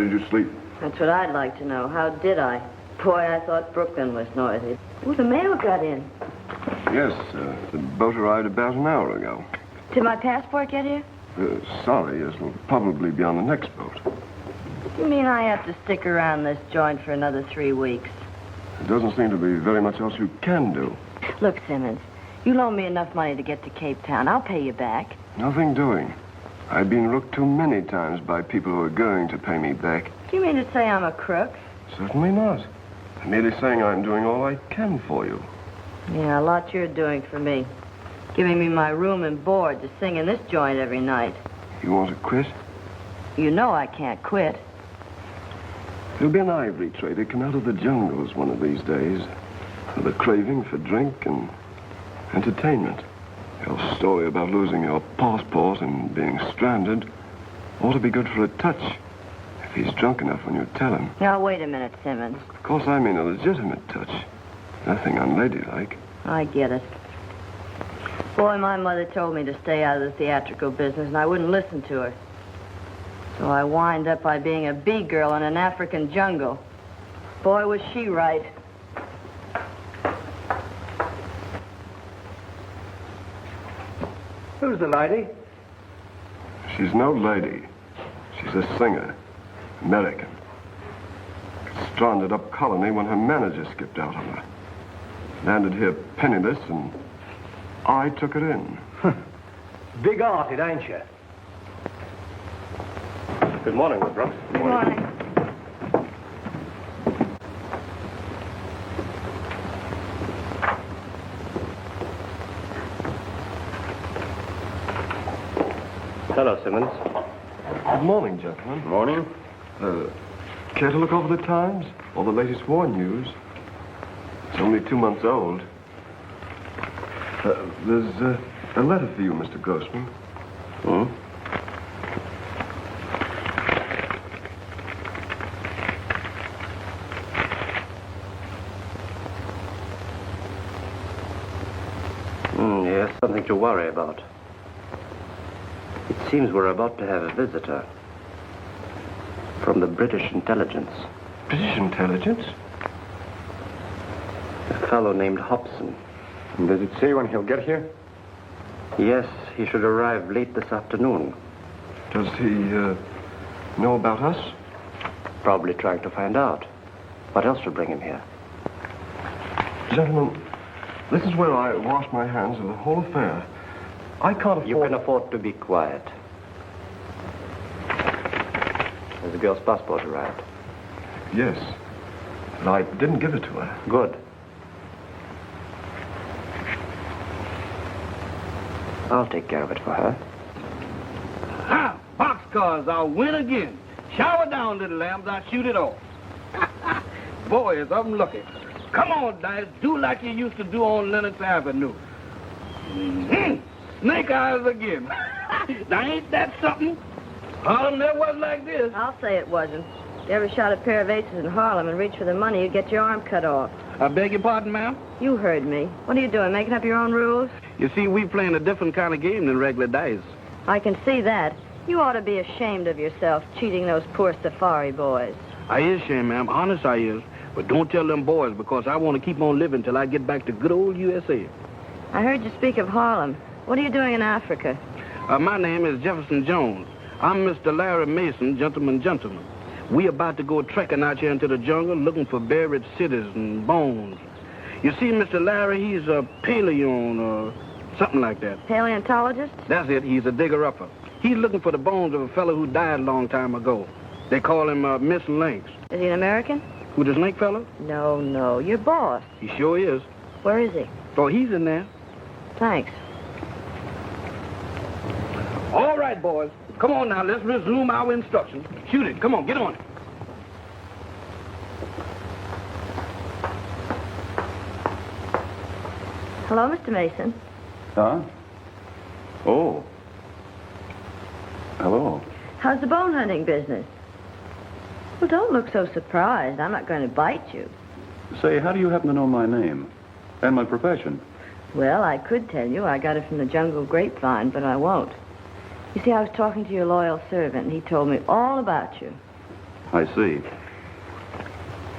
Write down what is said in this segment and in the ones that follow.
did you sleep? That's what I'd like to know. How did I? Boy, I thought Brooklyn was noisy. Ooh, the mail got in. Yes, the boat arrived about an hour ago. Did my passport get here? Sorry, yes, we'll probably be on the next boat. You mean I have to stick around this joint for another 3 weeks? There doesn't seem to be very much else you can do. Look, Simmons, you loan me enough money to get to Cape Town. I'll pay you back. Nothing doing. I've been rooked too many times by people who are going to pay me back. Do you mean to say I'm a crook? Certainly not. I'm merely saying I'm doing all I can for you. Yeah, a lot you're doing for me. Giving me my room and board to sing in this joint every night. You want to quit? You know I can't quit. There'll be an ivory trader come out of the jungles one of these days with a craving for drink and entertainment. Your story about losing your passport and being stranded ought to be good for a touch if he's drunk enough when you tell him. Now, wait a minute, Simmons. Of course, I mean a legitimate touch. Nothing unladylike. I get it. Boy, my mother told me to stay out of the theatrical business, and I wouldn't listen to her. So I wind up by being a bee girl in an African jungle. Boy, was she right. Who's the lady? She's no lady. She's a singer. American. Stranded up colony when her manager skipped out on her. Landed here penniless, and I took her in. Big-hearted, ain't you? Good morning, Miss Brooks. Good morning. Hello, Simmons. Good morning, gentlemen. Morning. Care to look over the Times? Or the latest war news? It's only 2 months old. There's a letter for you, Mr. Grossman. Hmm? Yes, something to worry about. It seems we're about to have a visitor from the British intelligence. British intelligence? A fellow named Hobson. And does it say when he'll get here? Yes, he should arrive late this afternoon. Does he know about us? Probably trying to find out. What else would bring him here? Gentlemen, this is where I wash my hands of the whole affair. I can't afford... You can afford to be quiet. Has the girl's passport arrived? Yes. And I didn't give it to her. Good. I'll take care of it for her. Ha! Boxcars, I'll win again. Shower down, little lambs, I'll shoot it off. Boy, is I'm lucky. Come on, Dice, do like you used to do on Lenox Avenue. Snake eyes again. Now, ain't that something? Harlem never was like this. I'll say it wasn't. If you ever shot a pair of aces in Harlem and reached for the money, you'd get your arm cut off. I beg your pardon, ma'am? You heard me. What are you doing, making up your own rules? You see, we playing a different kind of game than regular dice. I can see that. You ought to be ashamed of yourself, cheating those poor safari boys. I is ashamed, ma'am. Honest, I is. But don't tell them boys, because I want to keep on living till I get back to good old USA. I heard you speak of Harlem. What are you doing in Africa? My name is Jefferson Jones. I'm Mr. Larry Mason, gentleman. We about to go trekking out here into the jungle looking for buried cities and bones. You see, Mr. Larry, he's a paleon or something like that. Paleontologist? That's it. He's a digger-upper. He's looking for the bones of a fellow who died a long time ago. They call him Missing Links. Is he an American? Who, the snake fellow? No, your boss. He sure is. Where is he? Oh, he's in there. Thanks. All right, boys. Come on now, let's resume our instructions. Shoot it. Come on, get on it. Hello, Mr. Mason. Huh? Oh. Hello. How's the bone hunting business? Well, don't look so surprised. I'm not going to bite you. Say, how do you happen to know my name? And my profession? Well, I could tell you. I got it from the jungle grapevine, but I won't. You see, I was talking to your loyal servant, and he told me all about you. I see.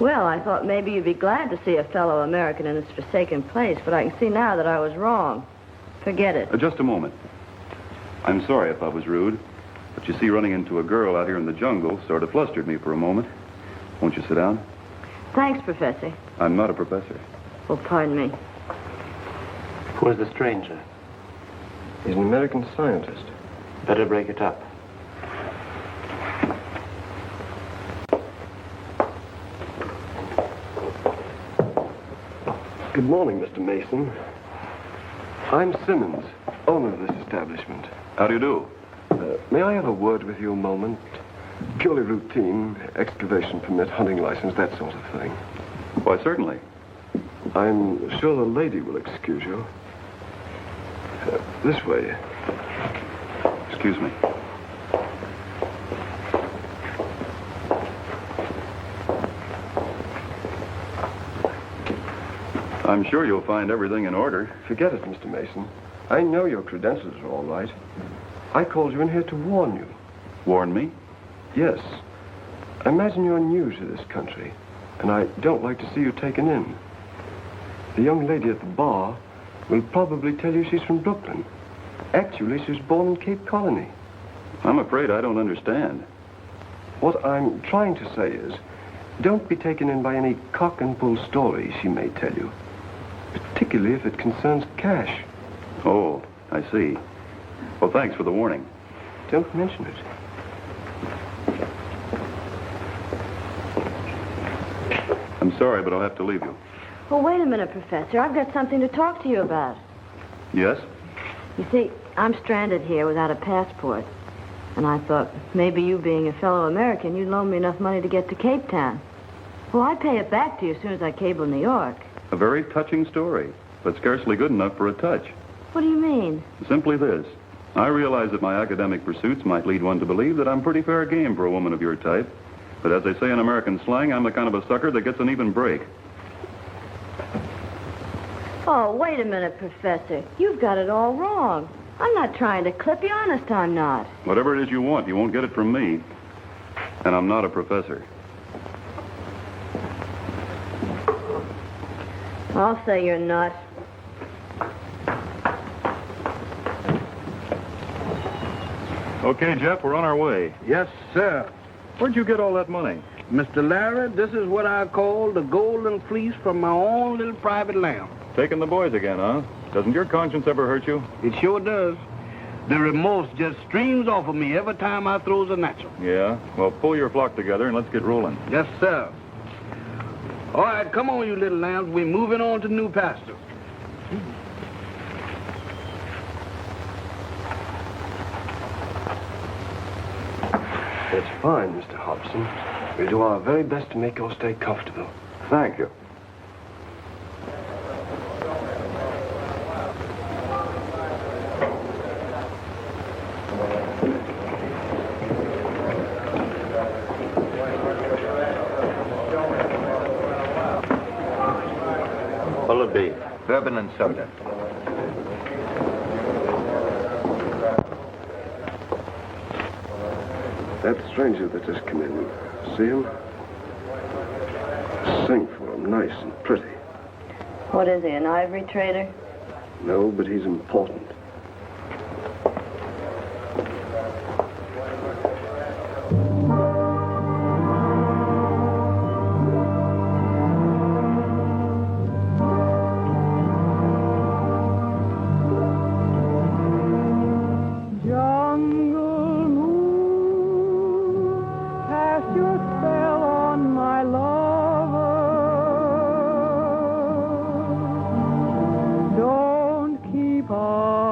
Well, I thought maybe you'd be glad to see a fellow American in this forsaken place, but I can see now that I was wrong. Forget it. Just a moment. I'm sorry if I was rude, but you see, running into a girl out here in the jungle sort of flustered me for a moment. Won't you sit down? Thanks, Professor. I'm not a professor. Oh, pardon me. Who is the stranger? He's an American scientist. Better break it up. Good morning, Mr. Mason. I'm Simmons, owner of this establishment. How do you do? May I have a word with you a moment? Purely routine, excavation permit, hunting license, that sort of thing. Why, certainly. I'm sure the lady will excuse you. This way. Excuse me. I'm sure you'll find everything in order. Forget it, Mr. Mason. I know your credentials are all right. I called you in here to warn you. Warn me? Yes. I imagine you're new to this country, and I don't like to see you taken in. The young lady at the bar will probably tell you she's from Brooklyn. Actually, she was born in Cape Colony. I'm afraid I don't understand. What I'm trying to say is, don't be taken in by any cock and bull story she may tell you, particularly if it concerns cash. Oh, I see. Well, thanks for the warning. Don't mention it. I'm sorry, but I'll have to leave you. Well, wait a minute, Professor. I've got something to talk to you about. Yes? You see, I'm stranded here without a passport. And I thought, maybe you being a fellow American, you'd loan me enough money to get to Cape Town. Well, I'd pay it back to you as soon as I cable New York. A very touching story, but scarcely good enough for a touch. What do you mean? Simply this. I realize that my academic pursuits might lead one to believe that I'm pretty fair game for a woman of your type. But as they say in American slang, I'm the kind of a sucker that gets an even break. Oh, wait a minute, Professor. You've got it all wrong. I'm not trying to clip you. Honest, I'm not. Whatever it is you want, you won't get it from me. And I'm not a professor. I'll say you're not. Okay, Jeff, we're on our way. Yes, sir. Where'd you get all that money? Mr. Larry, this is what I call the golden fleece from my own little private lamb. Taking the boys again, huh? Doesn't your conscience ever hurt you? It sure does. The remorse just streams off of me every time I throws a natural. Yeah? Well, pull your flock together and let's get rolling. Yes, sir. All right, come on, you little lambs. We're moving on to new pastures. It's fine, Mr. Hobson. We'll do our very best to make your stay comfortable. Thank you. What'll it be? Bourbon and soda. That stranger that just come in, see him? Sing for him, nice and pretty. What is he, an ivory trader? No, but he's important. Don't keep on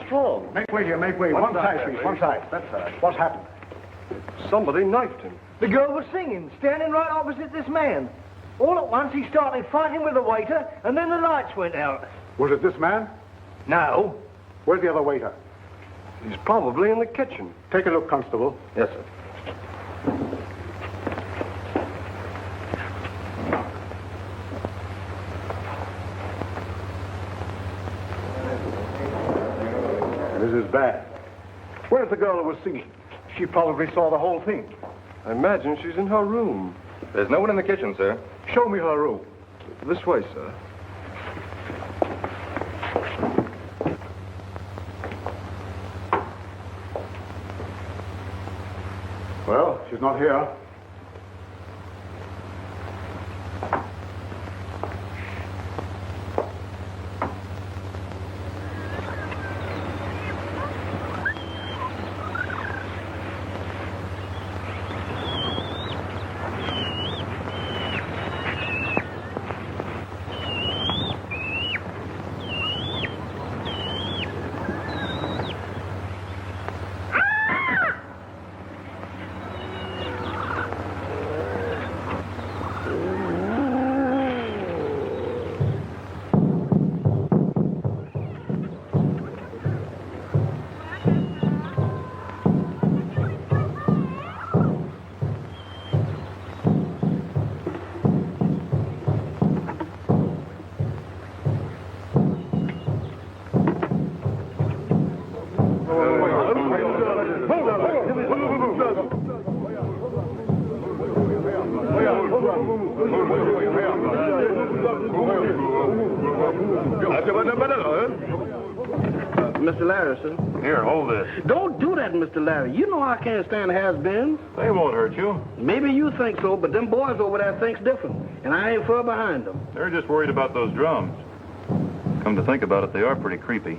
strong. Make way here, make way. One side, please, one side. That side. What's happened? Somebody knifed him. The girl was singing, standing right opposite this man. All at once, he started fighting with the waiter, and then the lights went out. Was it this man? No. Where's the other waiter? He's probably in the kitchen. Take a look, Constable. Yes, sir. This is bad. Where's the girl who was singing? She probably saw the whole thing. I imagine she's in her room. There's no one in the kitchen, sir. Show me her room. This way, sir. Well, she's not here. Mr. Larry, sir. Here, hold this. Don't do that, Mr. Larry. You know I can't stand has-beens. They won't hurt you. Maybe you think so, but them boys over there thinks different. And I ain't far behind them. They're just worried about those drums. Come to think about it, they are pretty creepy.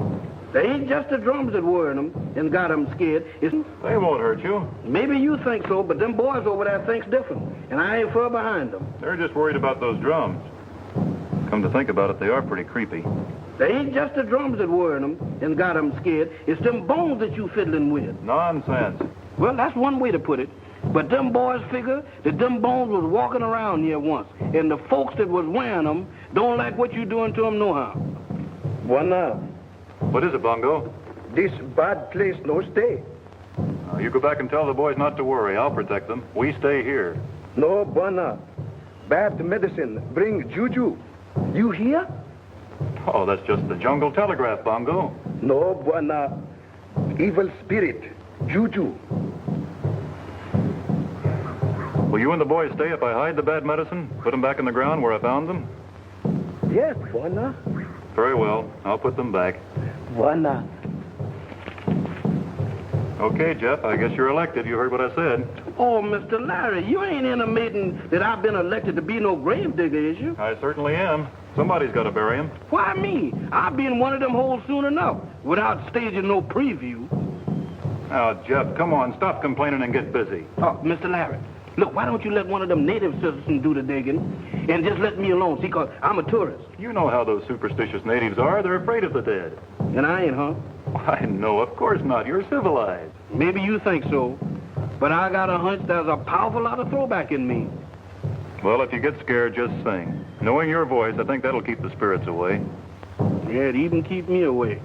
They ain't just the drums that worry them and got them scared. They won't hurt you. Maybe you think so, but them boys over there thinks different. And I ain't far behind them. They're just worried about those drums. Come to think about it, they are pretty creepy. They ain't just the drums that worry them and got them scared. It's them bones that you fiddling with. Nonsense. Well, that's one way to put it. But them boys figure that them bones was walking around here once. And the folks that was wearing them don't like what you doing to them no how. Buena. What is it, Bongo? This bad place no stay. You go back and tell the boys not to worry. I'll protect them. We stay here. No, buena. Bad medicine. Bring juju. You hear? Oh, that's just the jungle telegraph, Bongo. No, buena. Evil spirit. Juju. Will you and the boys stay if I hide the bad medicine? Put them back in the ground where I found them? Yes, buena. Very well. I'll put them back. Buena. Okay, Jeff, I guess you're elected. You heard what I said. Oh, Mr. Larry, you ain't intimating that I've been elected to be no grave digger, is you? I certainly am. Somebody's got to bury him. Why me? I'll be in one of them holes soon enough, without staging no preview. Now, Jeff, come on. Stop complaining and get busy. Oh, Mr. Larry, look, why don't you let one of them native citizens do the digging and just let me alone, see, because I'm a tourist. You know how those superstitious natives are. They're afraid of the dead. And I ain't, huh? I know, of course not. You're civilized. Maybe you think so, but I got a hunch there's a powerful lot of throwback in me. Well, if you get scared, just sing. Knowing your voice, I think that'll keep the spirits away. Yeah, it even keep me away.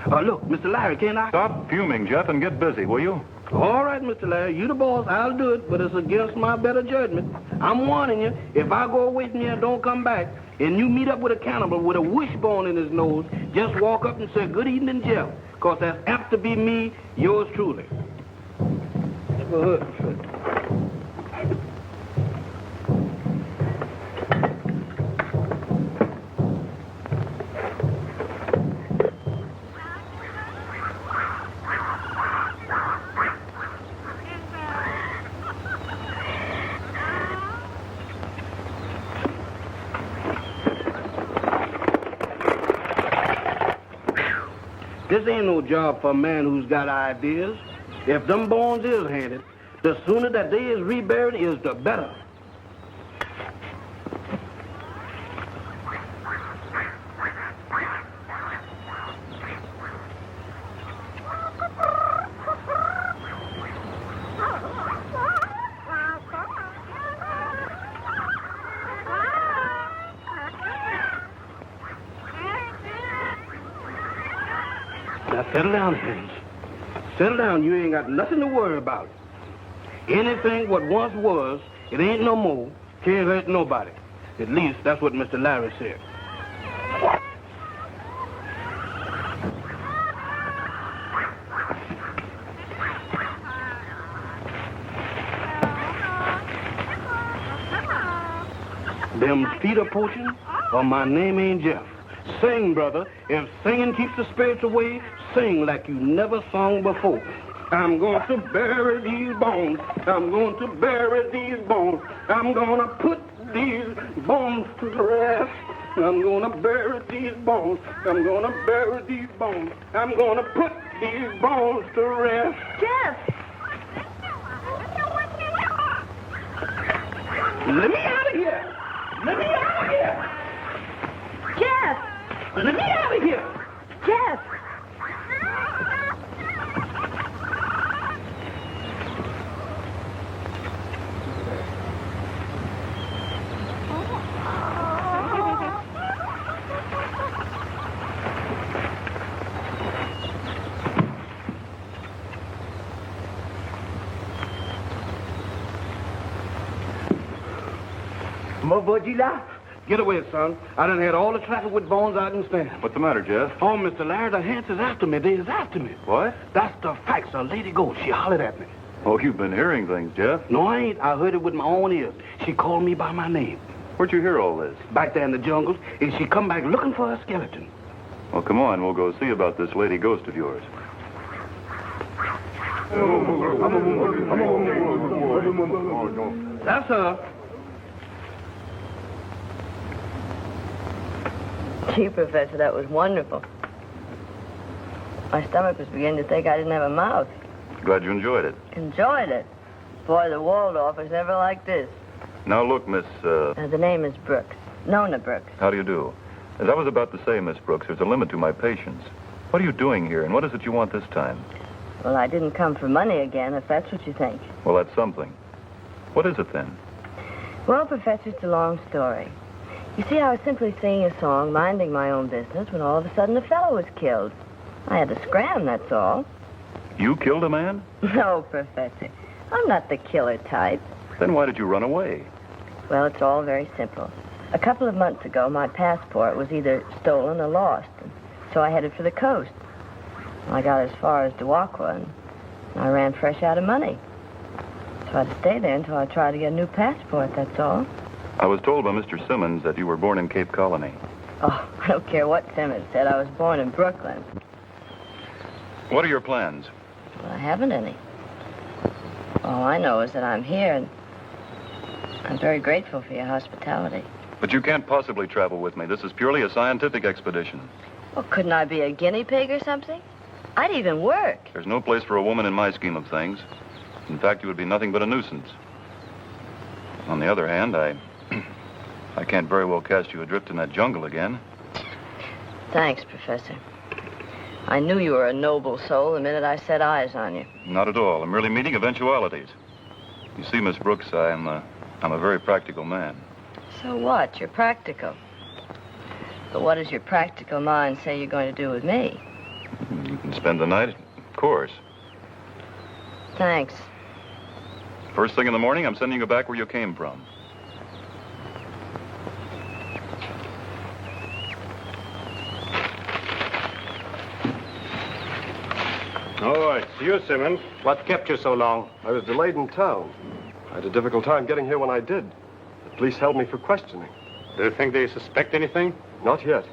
Look, Mr. Larry, can't I? Stop fuming, Jeff, and get busy, will you? All right, Mr. Larry, you the boss. I'll do it, but it's against my better judgment. I'm warning you, if I go away from here and don't come back, and you meet up with a cannibal with a wishbone in his nose, just walk up and say, "Good evening, Jeff," because that's apt to be me, yours truly. This ain't no job for a man who's got ideas. If them bones is handed, the sooner that they is reburied is the better. Settle down, Haynes. Settle down. You ain't got nothing to worry about. Anything what once was, it ain't no more. Can't hurt nobody. At least that's what Mr. Larry said. Them feet are poaching, or my name ain't Jeff. Sing, brother. If singing keeps the spirits away, sing like you never sung before. I'm going to bury these bones. I'm going to bury these bones. I'm going to put these bones to rest. I'm going to bury these bones. I'm going to bury these bones. I'm going to put these bones to rest. Jeff! Let me out of here! Let me out of here! Jeff! Let me out of here! Jeff! Get away, son. I done had all the traffic with bones I can stand. What's the matter, Jeff? Oh, Mr. Larry, the hands is after me. They is after me. What? That's the facts. A lady ghost. She hollered at me. Oh, you've been hearing things, Jeff. No, I ain't. I heard it with my own ears. She called me by my name. Where'd you hear all this? Back there in the jungles, and she come back looking for a skeleton. Well, come on. We'll go see about this lady ghost of yours. That's her. Gee, Professor, that was wonderful. My stomach was beginning to think I didn't have a mouth. Glad you enjoyed it. Enjoyed it. Boy, the Waldorf was never like this. Now, look, Miss, The name is Brooks. Nona Brooks. how do you do? As I was about to say, Miss Brooks, there's a limit to my patience. What are you doing here, and what is it you want this time? Well, I didn't come for money again, if that's what you think. Well, that's something. What is it, then? Well, Professor, it's a long story. You see, I was simply singing a song, minding my own business, when all of a sudden a fellow was killed. I had to scram, that's all. You killed a man? No, Professor. I'm not the killer type. Then why did you run away? Well, it's all very simple. A couple of months ago, my passport was either stolen or lost, and so I headed for the coast. I got as far as Duakwa, and I ran fresh out of money. So I had to stay there until I tried to get a new passport, that's all. I was told by Mr. Simmons that you were born in Cape Colony. Oh, I don't care what Simmons said. I was born in Brooklyn. What are your plans? Well, I haven't any. All I know is that I'm here, and I'm very grateful for your hospitality. But you can't possibly travel with me. This is purely a scientific expedition. Well, couldn't I be a guinea pig or something? I'd even work. There's no place for a woman in my scheme of things. In fact, you would be nothing but a nuisance. On the other hand, I can't very well cast you adrift in that jungle again. Thanks, Professor. I knew you were a noble soul the minute I set eyes on you. Not at all. I'm merely meeting eventualities. You see, Miss Brooks, I'm a very practical man. So what? You're practical. But what does your practical mind say you're going to do with me? You can spend the night, of course. Thanks. First thing in the morning, I'm sending you back where you came from. All right, see you, Simmons. What kept you so long? I was delayed in town. I had a difficult time getting here when I did. The police held me for questioning. Do you think they suspect anything? Not yet.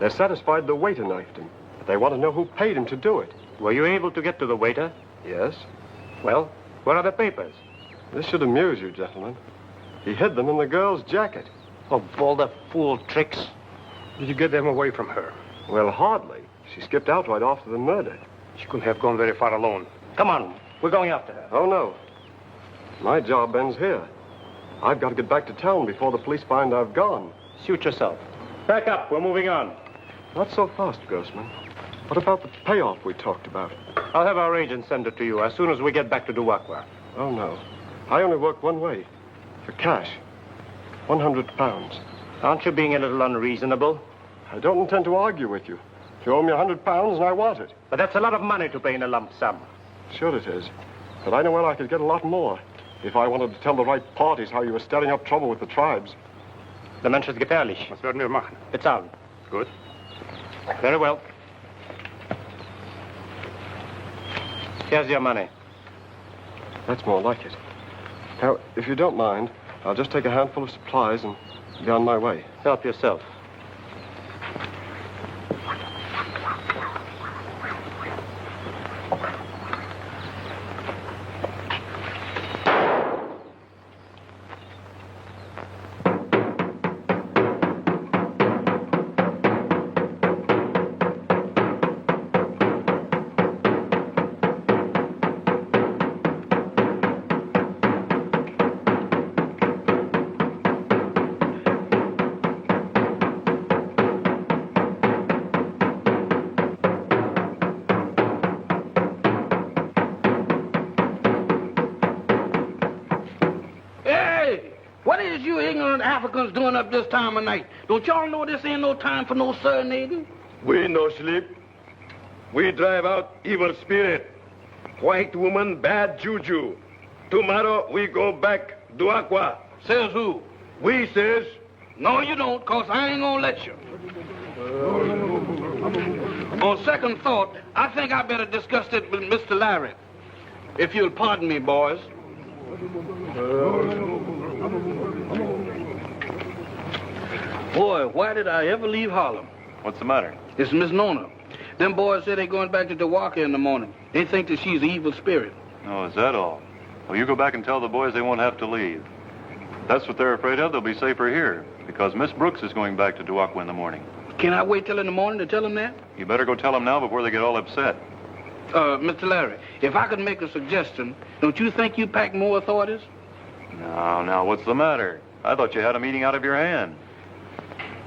They're satisfied the waiter knifed him, but they want to know who paid him to do it. Were you able to get to the waiter? Yes? Well, where are the papers? This should amuse you, gentlemen. He hid them in the girl's jacket. Oh, all the fool tricks. Did you get them away from her? Well, hardly. She skipped out right after the murder. She couldn't have gone very far alone. Come on, we're going after her. Oh, no. My job ends here. I've got to get back to town before the police find I've gone. Suit yourself. Back up, we're moving on. Not so fast, Grossman. What about the payoff we talked about? I'll have our agent send it to you as soon as we get back to Duakwa. Oh, no. I only work one way. For cash. 100 pounds. Aren't you being a little unreasonable? I don't intend to argue with you. You owe me £100 and I want it. But that's a lot of money to pay in a lump sum. Sure it is. But I know where I could get a lot more if I wanted to tell the right parties how you were stirring up trouble with the tribes. The Mensch ist gefährlich. Was werden wir machen? Bezahlen. Gut. Very well. Here's your money. That's more like it. Now, if you don't mind, I'll just take a handful of supplies and be on my way. Help yourself. Africans doing up this time of night? Don't y'all know this ain't no time for no serenading? We no sleep. We drive out evil spirit. White woman, bad juju. Tomorrow we go back Duakwa. Says who? We says. No, you don't, cause I ain't gonna let you. On second thought, I think I better discuss it with Mr. Larry. If you'll pardon me, boys. Boy, why did I ever leave Harlem? What's the matter? It's Miss Nona. Them boys say they're going back to Duakwa in the morning. They think that she's an evil spirit. Oh, is that all? Well, you go back and tell the boys they won't have to leave. If that's what they're afraid of, they'll be safer here, because Miss Brooks is going back to Duakwa in the morning. Can I wait till in the morning to tell them that? You better go tell them now before they get all upset. Mr. Larry, if I could make a suggestion, don't you think you pack more authorities? Now, what's the matter? I thought you had them eating out of your hand.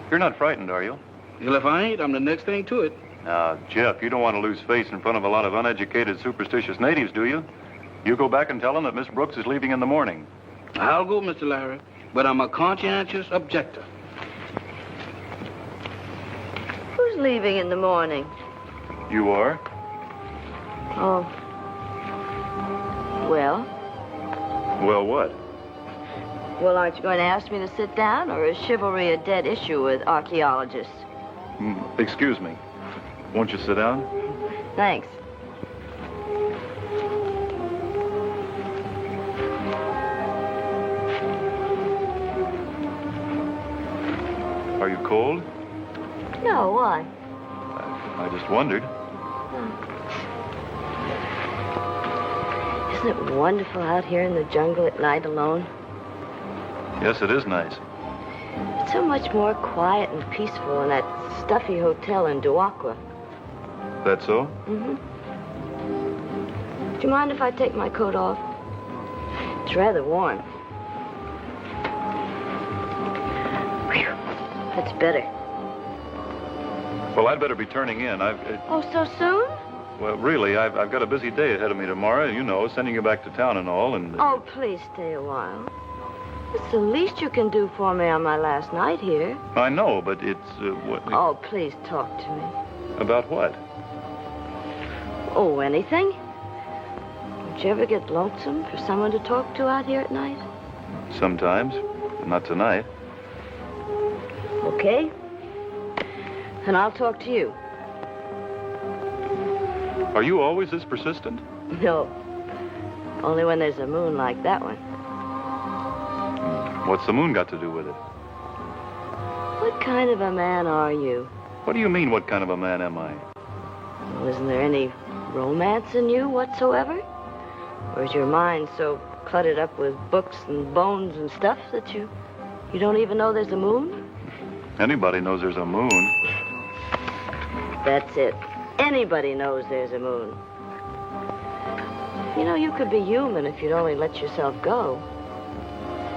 You're not frightened, are you? Well, if I ain't, I'm the next thing to it. Now, Jeff, you don't want to lose face in front of a lot of uneducated, superstitious natives, do you? You go back and tell them that Miss Brooks is leaving in the morning. I'll go, Mr. Larry, but I'm a conscientious objector. Who's leaving in the morning? You are? Oh. Well? Well, what? Well, aren't you going to ask me to sit down, or is chivalry a dead issue with archaeologists? Excuse me. Won't you sit down? Thanks. Are you cold? No, why? I just wondered. Isn't it wonderful out here in the jungle at night alone? Yes, it is nice. It's so much more quiet and peaceful in that stuffy hotel in Duakwa. That so? Mm-hmm. Do you mind if I take my coat off? It's rather warm. Whew. That's better. Well, I'd better be turning in. Oh, so soon? Well, really, I've got a busy day ahead of me tomorrow, you know, sending you back to town and all, and... Oh, please stay a while. It's the least you can do for me on my last night here. I know, but it's, what... Oh, please talk to me. About what? Oh, anything. Don't you ever get lonesome for someone to talk to out here at night? Sometimes. Not tonight. Okay. Then I'll talk to you. Are you always this persistent? No. Only when there's a moon like that one. What's the moon got to do with it? What kind of a man are you? What do you mean, what kind of a man am I? Well, isn't there any romance in you whatsoever? Or is your mind so cluttered up with books and bones and stuff that you don't even know there's a moon? Anybody knows there's a moon. That's it. Anybody knows there's a moon. You know, you could be human if you'd only let yourself go.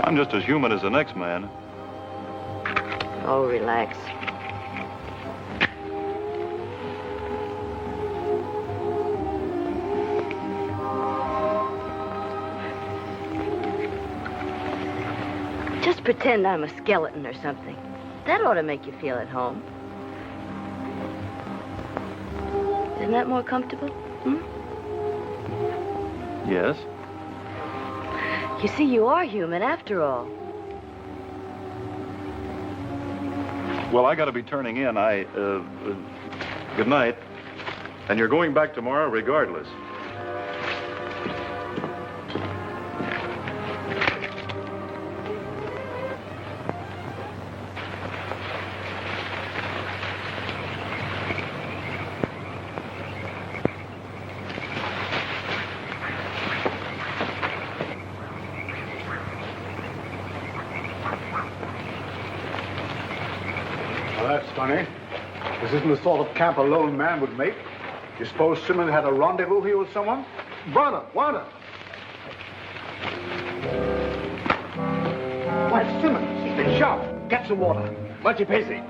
I'm just as human as the next man. Oh, relax. Just pretend I'm a skeleton or something. That ought to make you feel at home. Isn't that more comfortable? Yes? You see, you are human after all. Well, I got to be turning in. Good night. And you're going back tomorrow regardless. Well, that's funny. This isn't the sort of camp a lone man would make. You suppose Simmons had a rendezvous here with someone? Water! Why, it's Simmons. He's been shot. Get some water. Much pacey.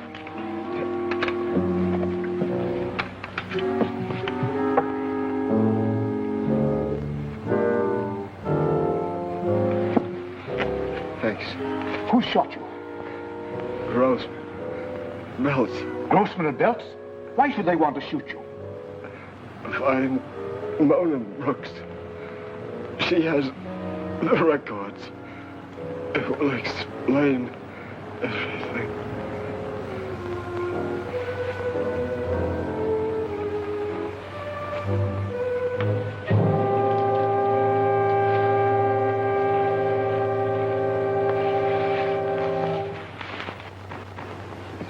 Thanks. Who shot you? Grossman. Belts. Grossman and Belts? Why should they want to shoot you? Find Nona Brooks. She has the records. It will explain everything.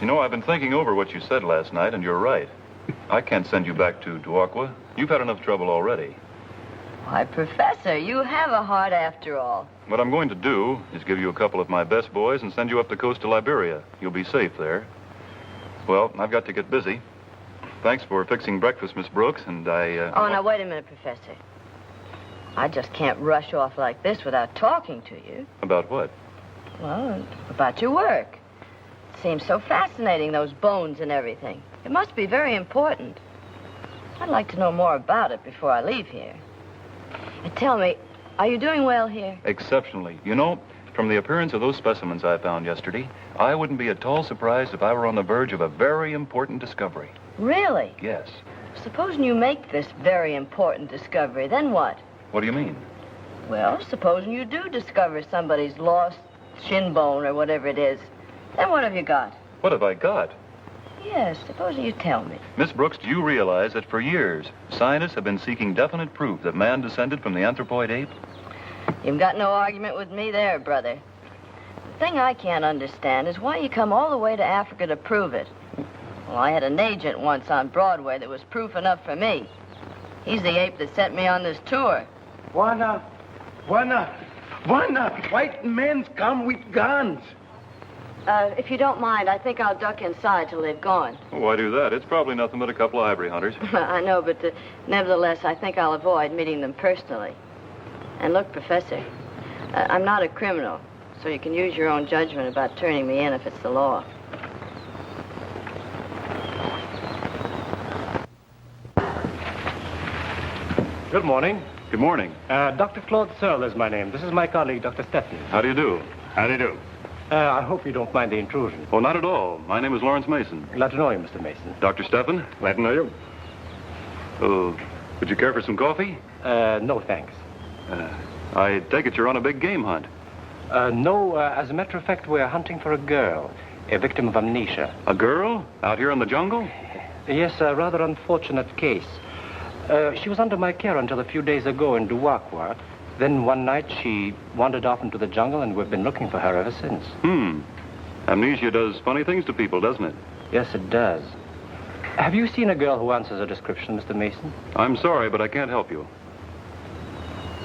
You know, I've been thinking over what you said last night, and you're right. I can't send you back to Duakwa. You've had enough trouble already. Why, Professor, you have a heart after all. What I'm going to do is give you a couple of my best boys and send you up the coast to Liberia. You'll be safe there. Well, I've got to get busy. Thanks for fixing breakfast, Miss Brooks, and Oh, now, wait a minute, Professor. I just can't rush off like this without talking to you. About what? Well, about your work. It seems so fascinating, those bones and everything. It must be very important. I'd like to know more about it before I leave here. And tell me, are you doing well here? Exceptionally. You know, from the appearance of those specimens I found yesterday, I wouldn't be at all surprised if I were on the verge of a very important discovery. Really? Yes. Supposing you make this very important discovery, then what? What do you mean? Well, supposing you do discover somebody's lost shin bone or whatever it is, then what have you got? What have I got? Yes, supposing you tell me. Miss Brooks, do you realize that for years, scientists have been seeking definite proof that man descended from the anthropoid ape? You've got no argument with me there, brother. The thing I can't understand is why you come all the way to Africa to prove it. Well, I had an agent once on Broadway that was proof enough for me. He's the ape that sent me on this tour. Why not? Why not? Why not? White men's come with guns. If you don't mind, I think I'll duck inside till they've gone. Why do that? It's probably nothing but a couple of ivory hunters. I know, but nevertheless, I think I'll avoid meeting them personally. And look, Professor, I'm not a criminal, so you can use your own judgment about turning me in if it's the law. Good morning. Good morning. Dr. Claude Searle is my name. This is my colleague, Dr. Stepney. How do you do? How do you do? I hope you don't mind the intrusion. Oh, not at all. My name is Lawrence Mason. Glad to know you, Mr. Mason. Dr. Stephan? Glad to know you. Oh, would you care for some coffee? No, thanks. I take it you're on a big game hunt. No, as a matter of fact, we're hunting for a girl, a victim of amnesia. A girl? Out here in the jungle? Yes, a rather unfortunate case. She was under my care until a few days ago in Duakwa. Then one night she wandered off into the jungle, and we've been looking for her ever since. Amnesia does funny things to people, doesn't it? Yes, it does. Have you seen a girl who answers a description, Mr. Mason? I'm sorry, but I can't help you.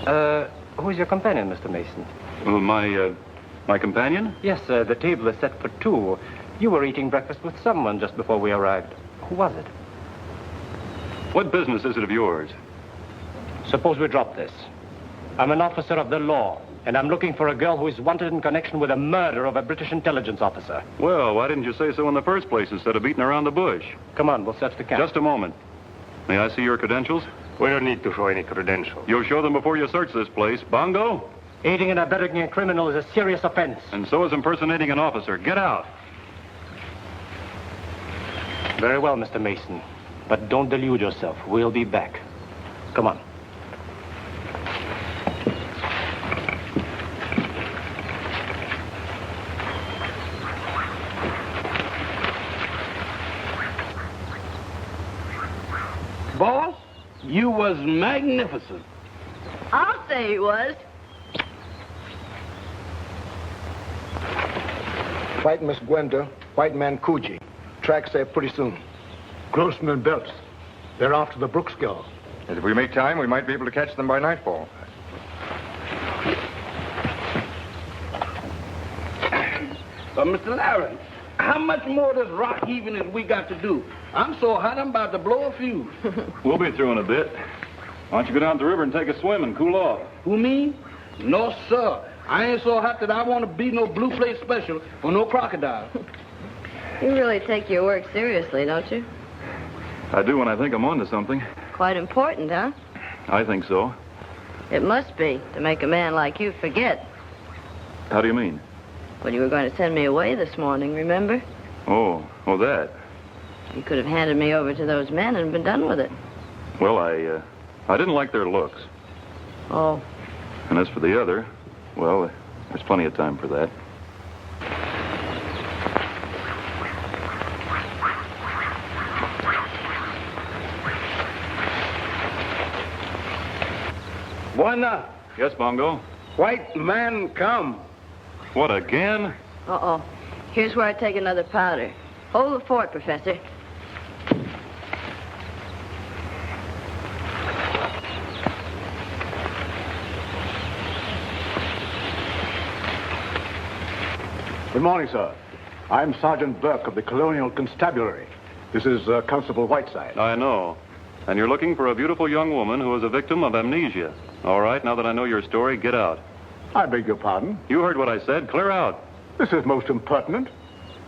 Who is your companion, Mr. Mason? Well, my companion? Yes, the table is set for two. You were eating breakfast with someone just before we arrived. Who was it? What business is it of yours? Suppose we drop this. I'm an officer of the law, and I'm looking for a girl who is wanted in connection with the murder of a British intelligence officer. Well, why didn't you say so in the first place instead of beating around the bush? Come on, we'll search the camp. Just a moment. May I see your credentials? We don't need to show any credentials. You'll show them before you search this place. Bongo? Aiding and abetting a criminal is a serious offense. And so is impersonating an officer. Get out. Very well, Mr. Mason. But don't delude yourself. We'll be back. Come on. Boss, you was magnificent. I'll say he was. White Miss Gwenda, white man Coogee. Tracks there pretty soon. Grossman and Belts. They're after the Brooks girl. If we make time, we might be able to catch them by nightfall. Mr. Larry, how much more of this rock heaving has we got to do? I'm so hot I'm about to blow a fuse. We'll be through in a bit. Why don't you go down to the river and take a swim and cool off? Who, me? No, sir. I ain't so hot that I want to be no blue plate special or no crocodile. You really take your work seriously, don't you? I do when I think I'm onto something. Quite important, huh? I think so. It must be, to make a man like you forget. How do you mean? Well, you were going to send me away this morning, remember? Oh, that. You could have handed me over to those men and been done with it. Well, I didn't like their looks. Oh. And as for the other, well, there's plenty of time for that. Buena, Yes, Bongo? white man come. What, again? Uh-oh. Here's where I take another powder. Hold the fort, Professor. Good morning, sir. I'm Sergeant Burke of the Colonial Constabulary. This is Constable Whiteside. I know. And you're looking for a beautiful young woman who is a victim of amnesia. All right, now that I know your story, get out. I beg your pardon. You heard what I said. Clear out. This is most impertinent.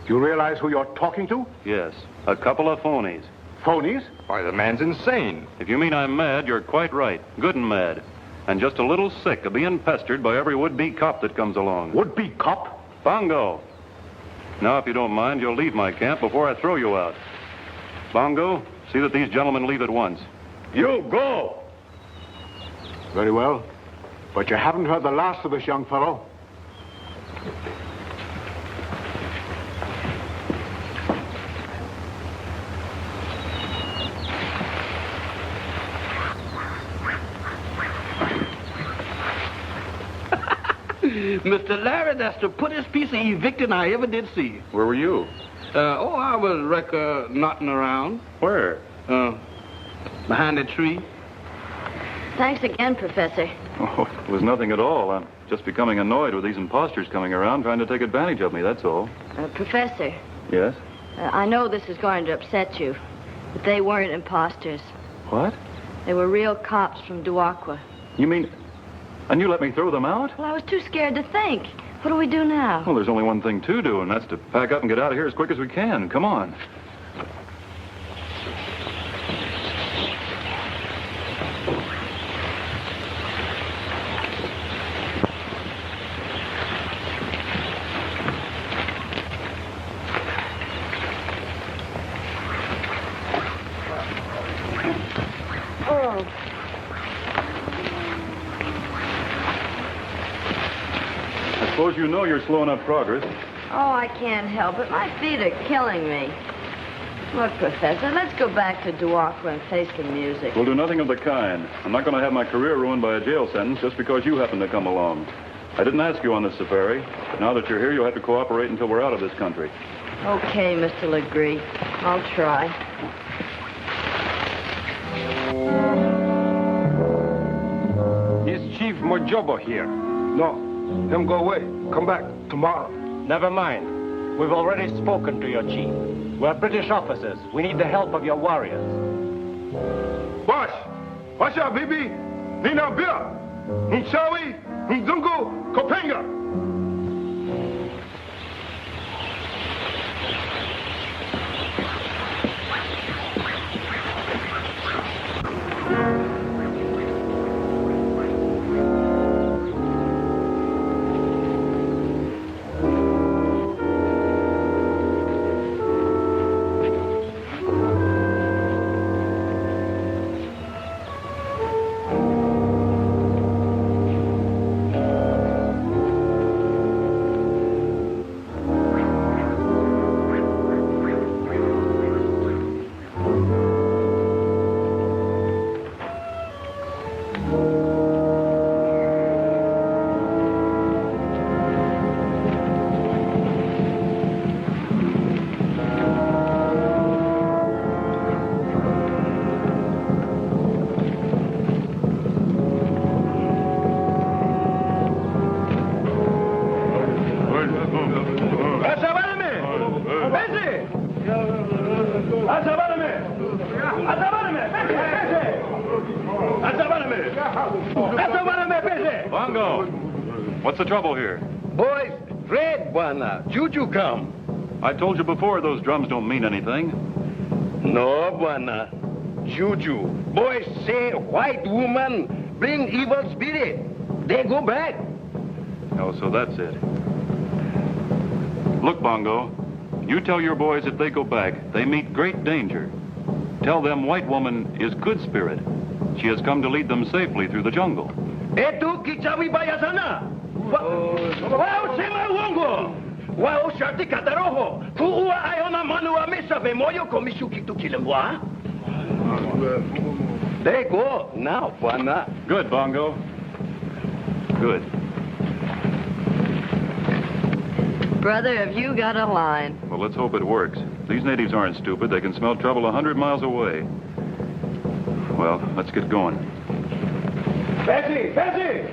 Do you realize who you're talking to? Yes, a couple of phonies. Phonies? Why, the man's insane. If you mean I'm mad, you're quite right. Good and mad. And just a little sick of being pestered by every would-be cop that comes along. Would-be cop? Bongo. Now, if you don't mind, you'll leave my camp before I throw you out. Bongo, see that these gentlemen leave at once. You go. Very well. But you haven't heard the last of this young fellow. Mr. Larry, that's the prettiest piece of evicting I ever did see. Where were you? I was knotting around. Where? Behind a tree. Thanks again, Professor. Oh, it was nothing at all. I'm just becoming annoyed with these imposters coming around trying to take advantage of me, that's all. Professor, Yes? I know this is going to upset you, but they weren't imposters. What? They were real cops from Duakwa. You mean... And you let me throw them out? Well, I was too scared to think. What do we do now? Well, there's only one thing to do, and that's to pack up and get out of here as quick as we can. Come on. Oh. I suppose you know you're slowing up progress. Oh, I can't help it. My feet are killing me. Look, Professor, let's go back to Duakwa and face the music. We'll do nothing of the kind. I'm not going to have my career ruined by a jail sentence just because you happen to come along. I didn't ask you on this safari, but now that you're here, you'll have to cooperate until we're out of this country. Okay, Mr. Legree. I'll try. Is Chief Mojobo here? No, him go away. Come back tomorrow. Never mind. We've already spoken to your chief. We're British officers. We need the help of your warriors. Boss, what's up, baby? Nina Bia, Nchawi, Nzungu, Kopenga. Bongo! What's the trouble here? Boys, Fred, Buana. Juju come. I told you before those drums don't mean anything. No, Buana. Juju. Boys say white woman bring evil spirit. They go back. Oh, so that's it. Look, Bongo, you tell your boys if they go back, they meet great danger. Tell them white woman is good spirit. She has come to lead them safely through the jungle. Etu kichawi bayasana. Wow, sema wongo. Wow, shati kataroho. Kuua ayona manua mesa bemoyo komishuki tu kilembwa. They go now, Buana. Good, Bongo. Good. Brother, have you got a line? Well, let's hope it works. These natives aren't stupid. They can smell trouble 100 miles away. Well, let's get going. Bessie! Bessie!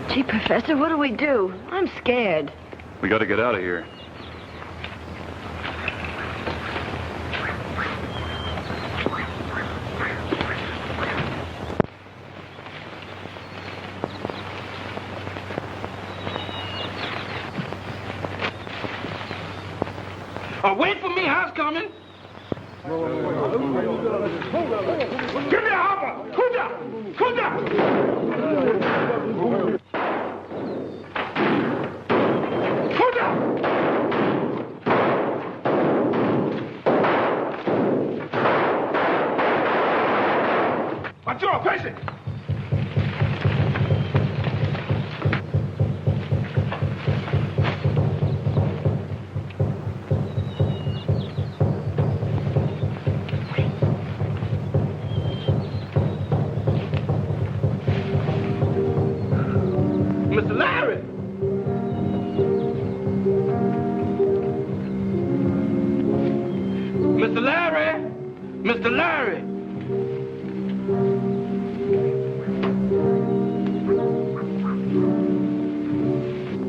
Gee, Professor, what do we do? I'm scared. We got to get out of here. Wait for me, house coming. Give me a hopper. Kuda! Kuda! Kuda! What's your patient? Mr. Larry! Mr. Larry! Mr. Larry!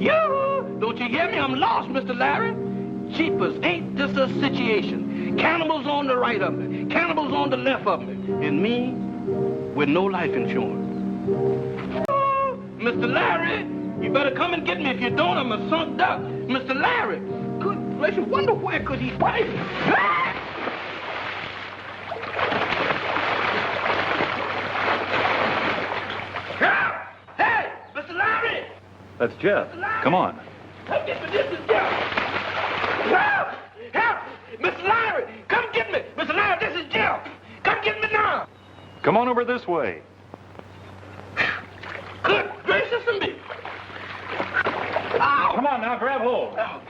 Yoo-hoo! Don't you hear me? I'm lost, Mr. Larry. Jeepers, ain't this a situation? Cannibals on the right of me, cannibals on the left of me, and me with no life insurance. Mr. Larry, you better come and get me. If you don't, I'm a sunk duck. Mr. Larry, good gracious, wonder where could he find me? Help! Hey, Mr. Larry! That's Jeff. Come on. Come get me, this is Jeff. Help! Help! Mr. Larry, come get me. Mr. Larry, this is Jeff. Come get me now. Come on over this way. Good gracious of me. Ow. Come on now, grab hold. Oh.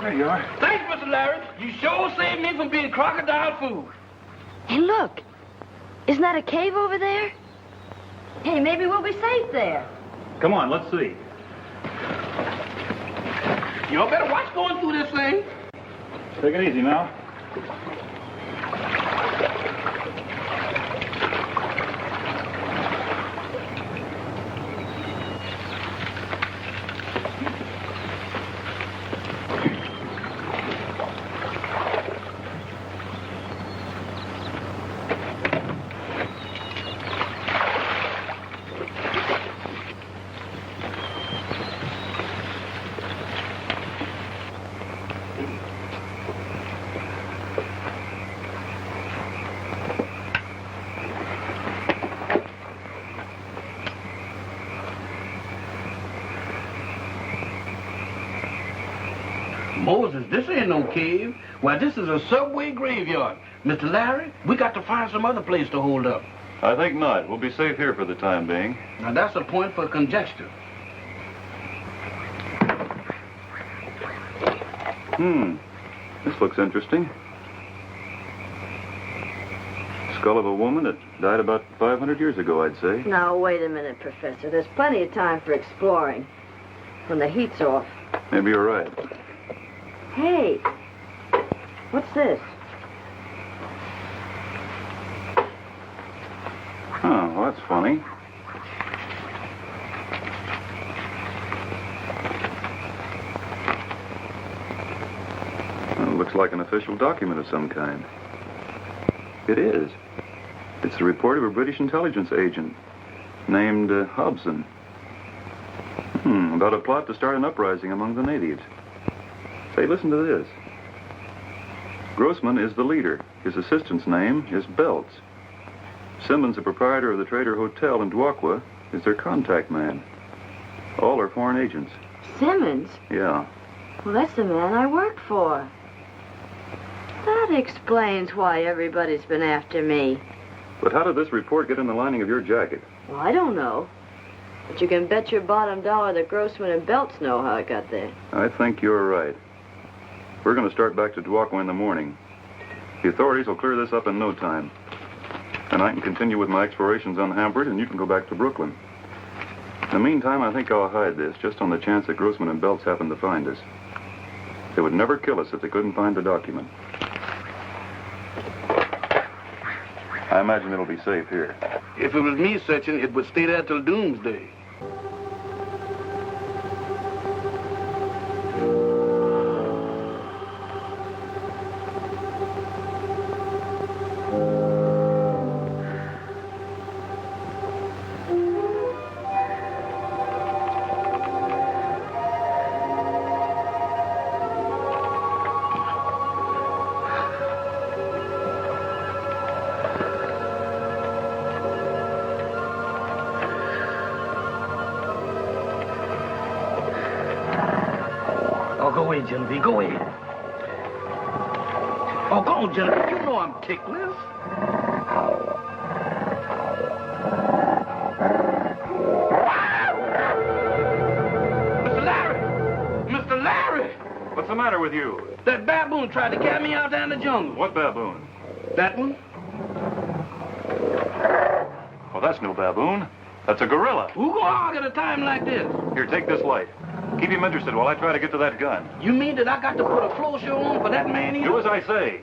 There you are. Thanks, Mr. Larry. You sure saved me from being crocodile food. Hey, look. Isn't that a cave over there? Hey, maybe we'll be safe there. Come on, let's see. Y'all better watch going through this thing. Take it easy now. Moses, this ain't no cave. Why, this is a subway graveyard. Mr. Larry, we got to find some other place to hold up. I think not. We'll be safe here for the time being. Now, that's a point for conjecture. This looks interesting. Skull of a woman that died about 500 years ago, I'd say. Now, wait a minute, Professor. There's plenty of time for exploring when the heat's off. Maybe you're right. Hey, what's this? Oh, well, that's funny. Well, it looks like an official document of some kind. It is. It's the report of a British intelligence agent named Hobson. About a plot to start an uprising among the natives. Say, listen to this. Grossman is the leader. His assistant's name is Belts. Simmons, the proprietor of the Trader Hotel in Duakwa, is their contact man. All are foreign agents. Simmons? Yeah. Well, that's the man I work for. That explains why everybody's been after me. But how did this report get in the lining of your jacket? Well, I don't know. But you can bet your bottom dollar that Grossman and Belts know how it got there. I think you're right. We're going to start back to Duakwa in the morning. The authorities will clear this up in no time. And I can continue with my explorations unhampered, and you can go back to Brooklyn. In the meantime, I think I'll hide this, just on the chance that Grossman and Belts happen to find us. They would never kill us if they couldn't find the document. I imagine it'll be safe here. If it was me searching, it would stay there till doomsday. Go in, Genevieve, go in. Oh, go on, Genevieve. You know I'm ticklish. Mr. Larry! Mr. Larry! What's the matter with you? That baboon tried to carry me out there in the jungle. What baboon? That one? Well, that's no baboon. That's a gorilla. Who go hog at a time like this? Here, take this light. Keep him interested while I try to get to that gun. You mean that I got to put a floor show on for that man here? Do as I say.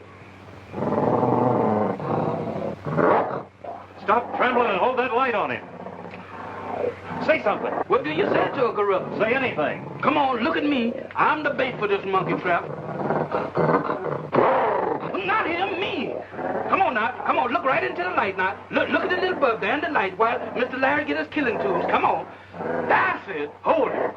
Stop trembling and hold that light on him. Say something. What do you say to a gorilla? Say anything. Come on, look at me. I'm the bait for this monkey trap. Not him, me. Come on now. Come on, look right into the light now. Look at the little bug there in the light while Mr. Larry get his killing tools. Come on. That's it. Hold it.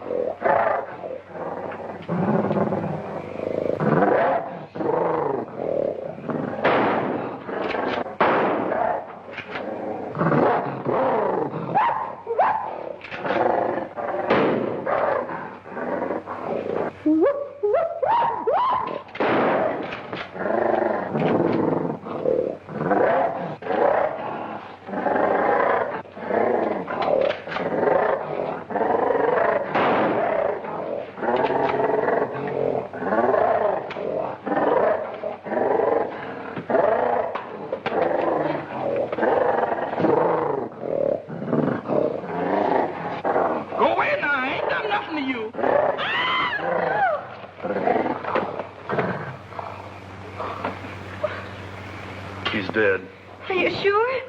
He's dead. Are you sure?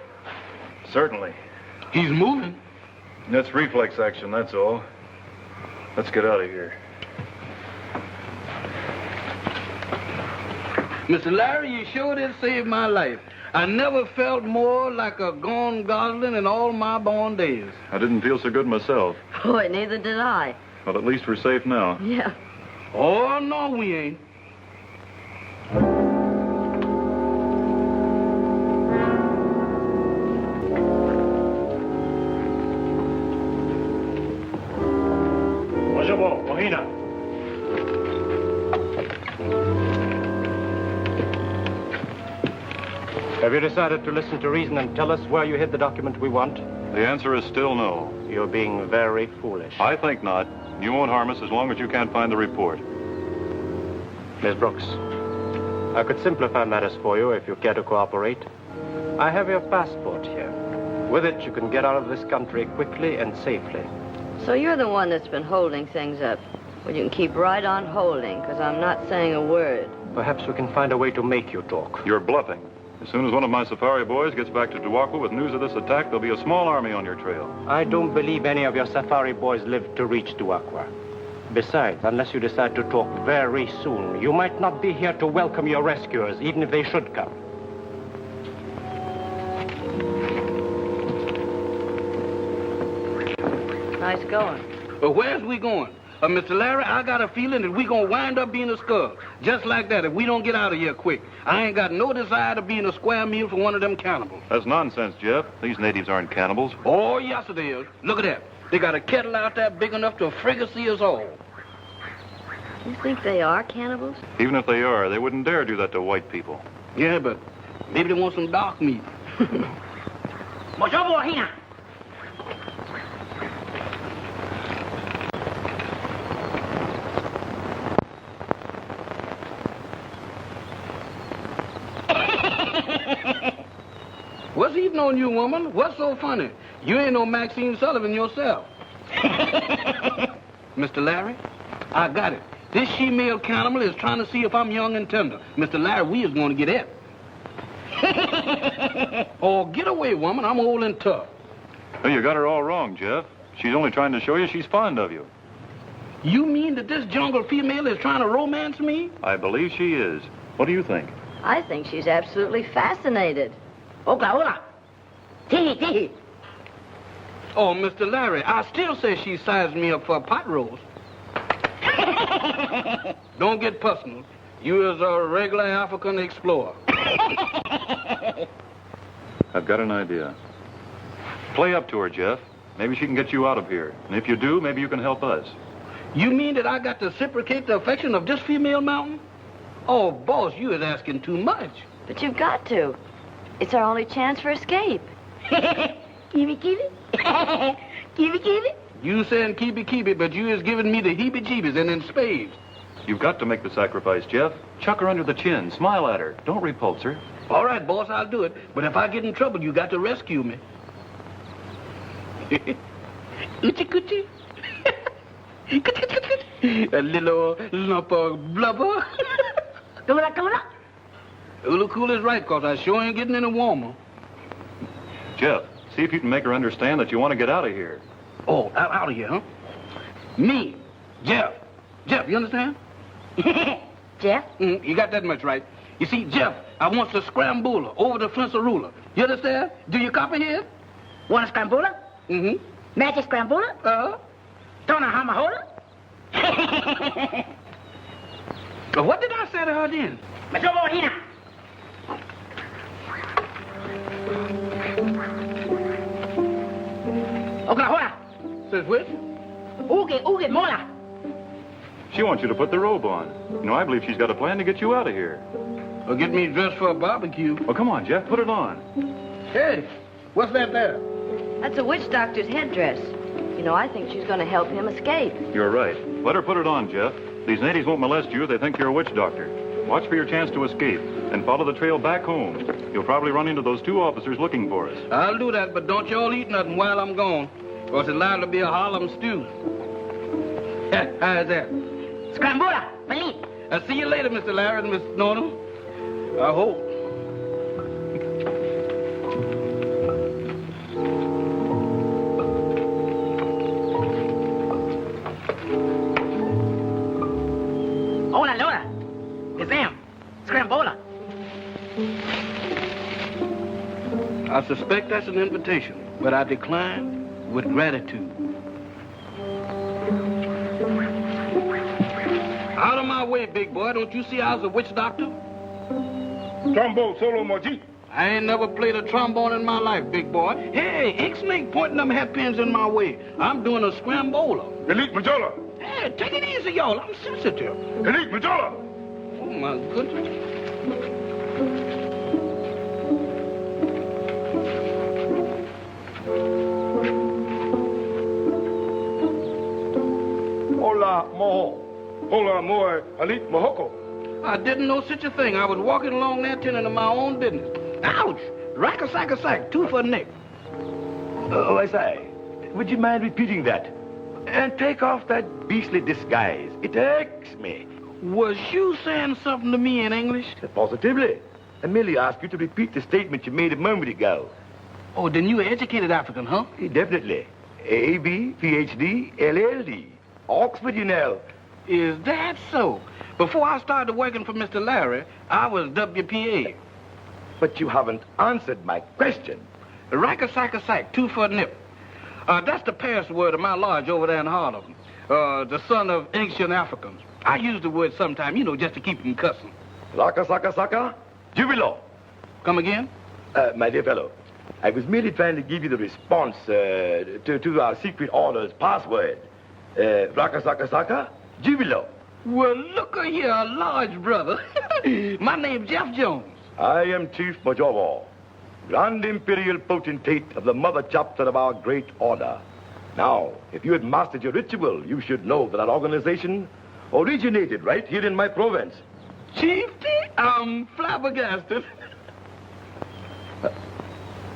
Certainly. He's moving. That's reflex action, that's all. Let's get out of here. Mr. Larry, you sure did save my life. I never felt more like a gone gosling in all my born days. I didn't feel so good myself. Boy, neither did I. Well, at least we're safe now. Yeah. Oh, no, we ain't. Have you decided to listen to reason and tell us where you hid the document we want? The answer is still no. You're being very foolish. I think not. You won't harm us as long as you can't find the report. Miss Brooks, I could simplify matters for you if you care to cooperate. I have your passport here. With it, you can get out of this country quickly and safely. So you're the one that's been holding things up. Well, you can keep right on holding, because I'm not saying a word. Perhaps we can find a way to make you talk. You're bluffing. As soon as one of my safari boys gets back to Duakwa with news of this attack, there'll be a small army on your trail. I don't believe any of your safari boys live to reach Duakwa. Besides, unless you decide to talk very soon, you might not be here to welcome your rescuers, even if they should come. Nice going. But where's we going? Mr. Larry, I got a feeling that we gonna wind up being a skug. Just like that, if we don't get out of here quick. I ain't got no desire to be in a square meal for one of them cannibals. That's nonsense, Jeff. These natives aren't cannibals. Oh, yes it is. Look at that. They got a kettle out there big enough to fricassee us all. You think they are cannibals? Even if they are, they wouldn't dare do that to white people. Yeah, but maybe they want some dark meat. What's eating on you, woman? What's so funny? You ain't no Maxine Sullivan yourself. Mr. Larry, I got it. This she-male cannibal is trying to see if I'm young and tender. Mr. Larry, we is going to get it. Oh, get away, woman. I'm old and tough. Well, you got her all wrong, Jeff. She's only trying to show you she's fond of you. You mean that this jungle female is trying to romance me? I believe she is. What do you think? I think she's absolutely fascinated. Hola, hola. Tee, tee. Oh, Mr. Larry, I still say she sized me up for a pot roast. Don't get personal. You is a regular African explorer. I've got an idea. Play up to her, Jeff. Maybe she can get you out of here. And if you do, maybe you can help us. You mean that I got to reciprocate the affection of this female mountain? Oh, boss, you is asking too much. But you've got to. It's our only chance for escape. Kiwi, kiwi. Kiwi, kiwi. You saying keepy, but you is giving me the heebie-jeebies and in spades. You've got to make the sacrifice, Jeff. Chuck her under the chin. Smile at her. Don't repulse her. All right, boss, I'll do it. But if I get in trouble, you got to rescue me. Oochie-coochie. A little lump of blubber. Ulu cool is right, because I sure ain't getting any warmer. Jeff, see if you can make her understand that you want to get out of here. Oh, out of here, huh? Me, Jeff. Jeff, you understand? Jeff? You got that much right. You see, Jeff, I want to scramble over the fence ruler. You understand? Do you copy here? Want a scrambuler? Mm-hmm. Magic scrambuler? Don't know how my holder? What did I say to her then? Let's go over here. Oklahoma. Says which? Uge, mola. She wants you to put the robe on. You know, I believe she's got a plan to get you out of here. Or get me dressed for a barbecue. Well, come on, Jeff, put it on. Hey, what's that there? That's a witch doctor's headdress. You know, I think she's going to help him escape. You're right. Let her put it on, Jeff. These natives won't molest you if they think you're a witch doctor. Watch for your chance to escape and follow the trail back home. You'll probably run into those two officers looking for us. I'll do that, but don't y'all eat nothing while I'm gone, or it's liable to be a Harlem stew. How's that? Scrambula, believe. I'll see you later, Mr. Larry and Miss Nona. I hope. Hola, Lola. It's him. Scrambola. I suspect that's an invitation, but I decline with gratitude. Out of my way, big boy. Don't you see I was a witch doctor? Trombone solo moji. I ain't never played a trombone in my life, big boy. Hey, Ixnay pointing them hatpins in my way. I'm doing a scrambola. Elite Majola. Hey, take it easy, y'all. I'm sensitive. Elite Majola. Oh, my goodness. Hola moho. Hola moe alit mohoko. I didn't know such a thing. I was walking along there tending to my own business. Ouch! Rack-a-sack-a-sack, 2 for a nick. Oh, I say, would you mind repeating that? And take off that beastly disguise. It irks me. Was you saying something to me in English? Positively. I merely asked you to repeat the statement you made a moment ago. Oh, then you an educated African, huh? Definitely. A.B., Ph.D., LL.D. Oxford, you know. Is that so? Before I started working for Mr. Larry, I was WPA. But you haven't answered my question. Rack-a-sack-a-sack, 2 for a nip. That's the password of my lodge over there in Harlem. The son of ancient Africans. I use the word sometime, you know, just to keep them cussing. Raka-saka-saka, jubilo. Come again? My dear fellow, I was merely trying to give you the response to our secret order's password. Raka-saka-saka, jubilo. Well, look here, large brother. My name's Jeff Jones. I am Chief Majobo, Grand Imperial Potentate of the Mother Chapter of our great order. Now, if you had mastered your ritual, you should know that our organization originated right here in my province. Chiefty, I'm flabbergasted.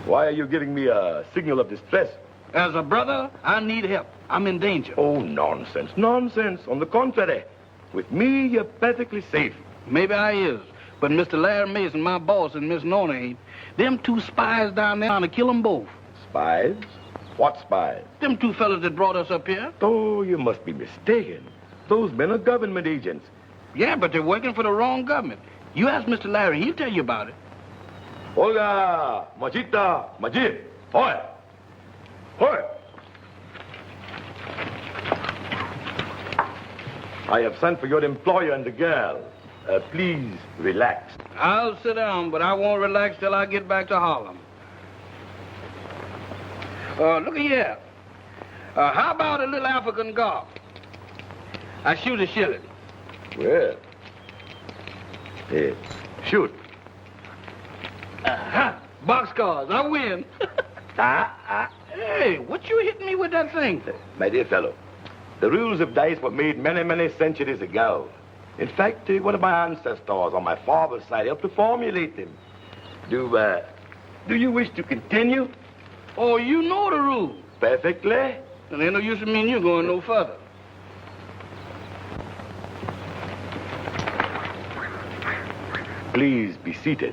Why are you giving me a signal of distress? As a brother, I need help. I'm in danger. Oh, nonsense, nonsense. On the contrary, with me, you're perfectly safe. Maybe I is. But Mr. Larry Mason, my boss, and Miss Nona ain't. Them 2 spies down there trying to kill them both. Spies? What spies? Them 2 fellas that brought us up here. Oh, you must be mistaken. Those men are government agents. Yeah, but they're working for the wrong government. You ask Mr. Larry, he'll tell you about it. Olga, Majita, Majid, hoy! Hoy! I have sent for your employer and the girl. Please relax. I'll sit down, but I won't relax till I get back to Harlem. Look here. How about a little African golf? I shoot a shilling. Well, shoot. Boxcars, I win. Hey, what you hitting me with that thing? My dear fellow, the rules of dice were made many, many centuries ago. In fact, one of my ancestors on my father's side helped to formulate them. Do you wish to continue? Oh, you know the rules. Perfectly. And ain't no use in me and you going no further. Please be seated.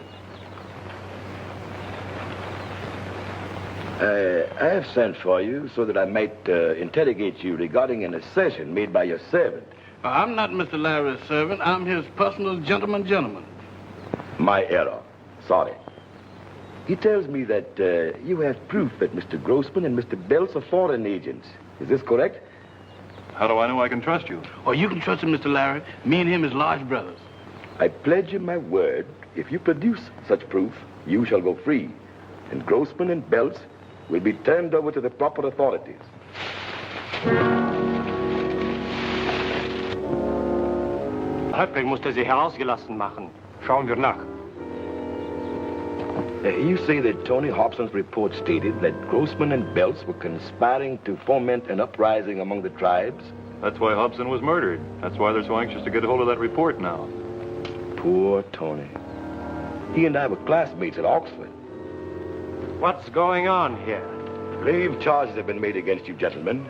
I have sent for you so that I might interrogate you regarding an assertion made by your servant. I'm not Mr. Larry's servant. I'm his personal gentleman. My error. Sorry. He tells me that you have proof that Mr. Grossman and Mr. Bells are foreign agents. Is this correct? How do I know I can trust you? Oh, you can trust him, Mr. Larry. Me and him is large brothers. I pledge you my word, if you produce such proof, you shall go free. And Grossman and Bells will be turned over to the proper authorities. Häuptling musste sie herausgelassen machen. Schauen wir nach. You say that Tony Hobson's report stated that Grossman and Belts were conspiring to foment an uprising among the tribes? That's why Hobson was murdered. That's why they're so anxious to get a hold of that report now. Poor Tony. He and I were classmates at Oxford. What's going on here? Grave charges have been made against you, gentlemen.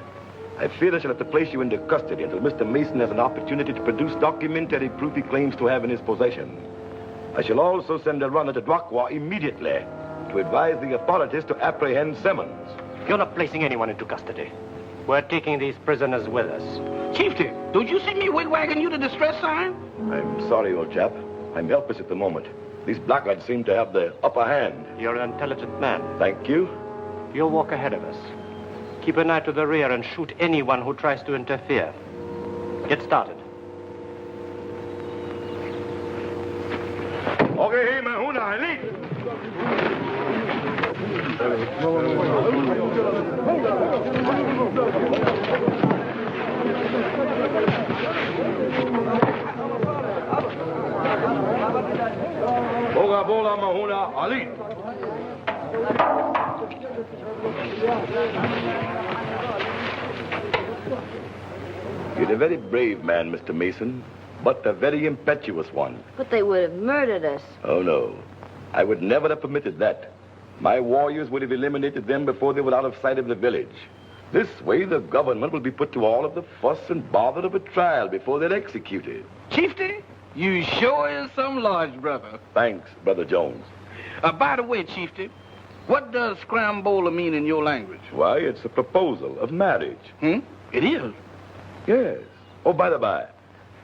I fear I shall have to place you into custody until Mr. Mason has an opportunity to produce documentary proof he claims to have in his possession. I shall also send a runner to Duakwa immediately to advise the authorities to apprehend Simmons. You're not placing anyone into custody. We're taking these prisoners with us. Chieftain, don't you see me wigwagging you the distress sign? I'm sorry, old chap. I'm helpless at the moment. These blackguards seem to have the upper hand. You're an intelligent man. Thank you. You'll walk ahead of us. Keep an eye to the rear and shoot anyone who tries to interfere. Get started. Okay, hey, Mahuna, lead. Boga bola Mahuna, Ali. You're a very brave man, Mr. Mason, but a very impetuous one. But they would have murdered us. Oh, no. I would never have permitted that. My warriors would have eliminated them before they were out of sight of the village. This way, the government will be put to all of the fuss and bother of a trial before they're executed. Chieftain, you sure is some large brother. Thanks, Brother Jones. By the way, Chieftain, what does scrambola mean in your language? Why, it's a proposal of marriage. It is? Yes. Oh, by the by,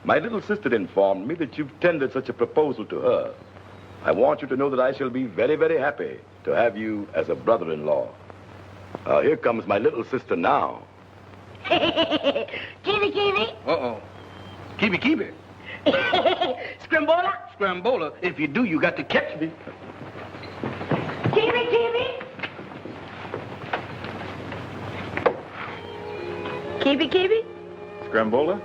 my little sister informed me that you've tendered such a proposal to her. I want you to know that I shall be very, very happy to have you as a brother-in-law. Here comes my little sister now. Kiwi. Uh-oh. Kiwi. Scrambola. Scrambola. If you do, you got to catch me. Kiwi. Kiwi? Scrambola?